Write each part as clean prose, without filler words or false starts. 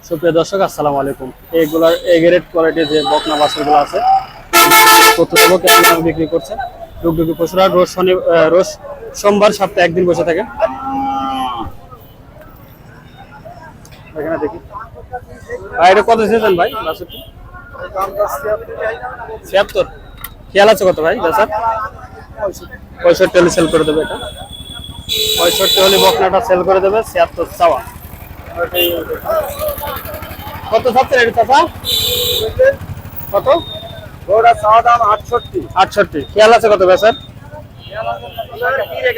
সুপ্রিয় দর্শক আসসালামু আলাইকুম। এগুলার এ গ্রেড কোয়ালিটির যে বকনা বাছুরগুলো আছে কতটুকু কেমন দামে বিক্রি করছে। ডুগডুগি পশুরা রোজ সোমবার সপ্তাহে একদিন বসে থাকে। এখানে দেখি ভাই এটা কত চেয়েছেন ভাই বাছুরটি? ৭৬। খেয়াল আছে কত ভাই বেচার? ৬৫ হলে সেল করে দেবে। এটা ৬৫ হলে বকনাটা সেল করে দেবে। ৭৬ চাওয়া। কত চাচ্ছেন এটা চাচা? কত? ওটা চাওয়া দাম ৬৮। ৬৮। খেয়াল আছে কত বেচার?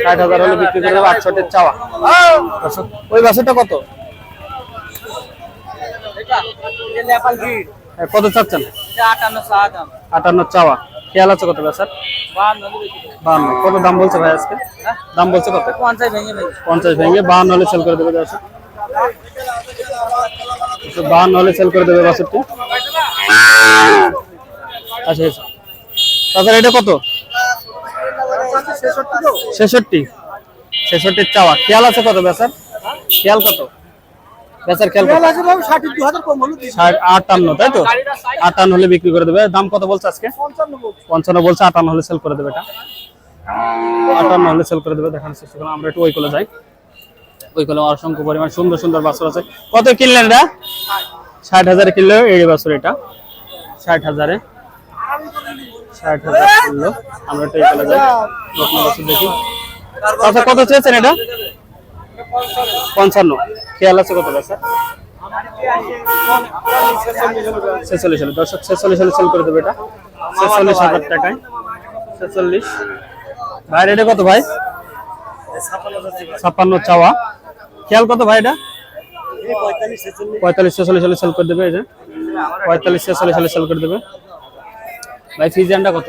৬০,০০০ হলে বিক্রি করে দেবে। ৬৮ চাওয়া। ওই বাছুরটা কত? কত চাচ্ছেন? ৫৮ চাওয়া। খেয়াল আছে কত বেচার? ৫২। কত দাম বলছে ভাই আজকে? দাম বলছে কত? ৫০ ভেঙে ৫০ ভেঙে ৫২ হলে সেল করে দেবে। ৫২ হলে সেল করে দেবে বাছুরটি। আচ্ছা তাছাড়া এটা কত? ৬৬ চাওয়া। খেয়াল আছে কত বেচার? খেয়াল কত বেচার? খেয়াল কত? ৫৮ তাই তো? ৫৮ হলে বিক্রি করে দেবে। দাম কত বলছে আজকে? ৫৫ বলছে। ৫৮ হলে সেল করে দেবে। এটা ৫৮ হলে সেল করে দেবে। দেখানোর চেষ্টা করলাম। আমরা একটু ওই কোলে যাই। ওই কোলে অসংখ্য পরিমাণ সুন্দর সুন্দর বাছুর আছে। কত কিনলেন এটা? ৬০,০০০ কিনলো এই বাছুর। এটা ৬০,০০০ কিনলো। আমরা একটু এই কোলে যাই। নতুন বাছুর দেখি। আচ্ছা কত চেয়েছেন এটা? ৫৫। খেয়াল আছে কত বেচা? ৪৬ হলে। দর্শক ৪৬ হলে সেল করে দেবে। এটা ৪৬,০০০ টাকায়। ৪৬ ভাই এটা কত ভাই? ৫৬ চাওয়া। খেয়াল কত ভাই? এটা ৪৫ হলে সেল করে দেবে। এই যে ৪৫ হলে সেল করে দেবে ভাই। ফিজিয়ানটা কত?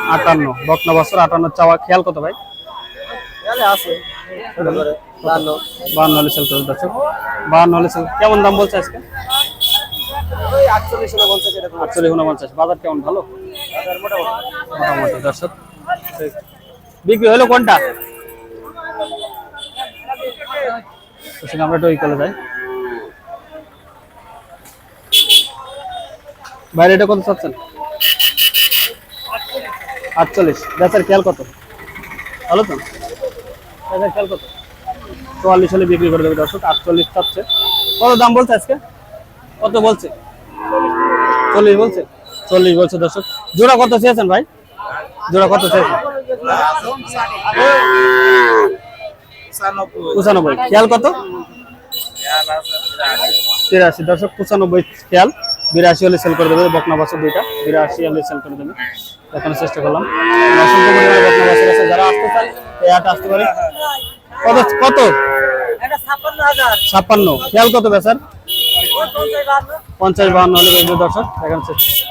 ৫৮। বকনা বাছুর ৫৮ চাওয়া। খেয়াল কত ভাই? ৫২ হলে সেল করে দর্শক। ৫২ হলে সেল। কেমন দাম বলছে আজকে? ৪৮ 49। বাজার কেমন? ভালো মোটামুটি। দর্শক বিক্রি হলো কোনটা? আমরা একটু ওই কলে যাই। বাইরে এটা কত চাচ্ছেন? ৪৮। বেচার খেয়াল কত? ভালো তো? বেচার খেয়াল কত? ৪৪ হলে বিক্রি করে দেবে দর্শক। ৪৮ চাচ্ছে। কত দাম বলছে আজকে? কত বলছে? ৪০ বলছে। ৪০ বলছে দর্শক। জোড়া কত চেয়েছেন ভাই? জোড়া কত চেয়েছেন? ৯৫। খেয়াল কত? ৮৩। দর্শক ৯৫ খেয়াল। ৮২ হলে সেল করে দেবে। বকনা বাছুর দুইটা ৮২ হলে সেল করে দেবে। দেখানোর চেষ্টা করলাম। অসংখ্য পরিমাণে বকনা বাছুর আছে। যারা আসতে চান এই হাটে আসতে পারে। কত কত? ৫৬। খেয়াল কত বেচার? ৫০ ৫২ হলে দর্শক দেখানোর চেষ্টা।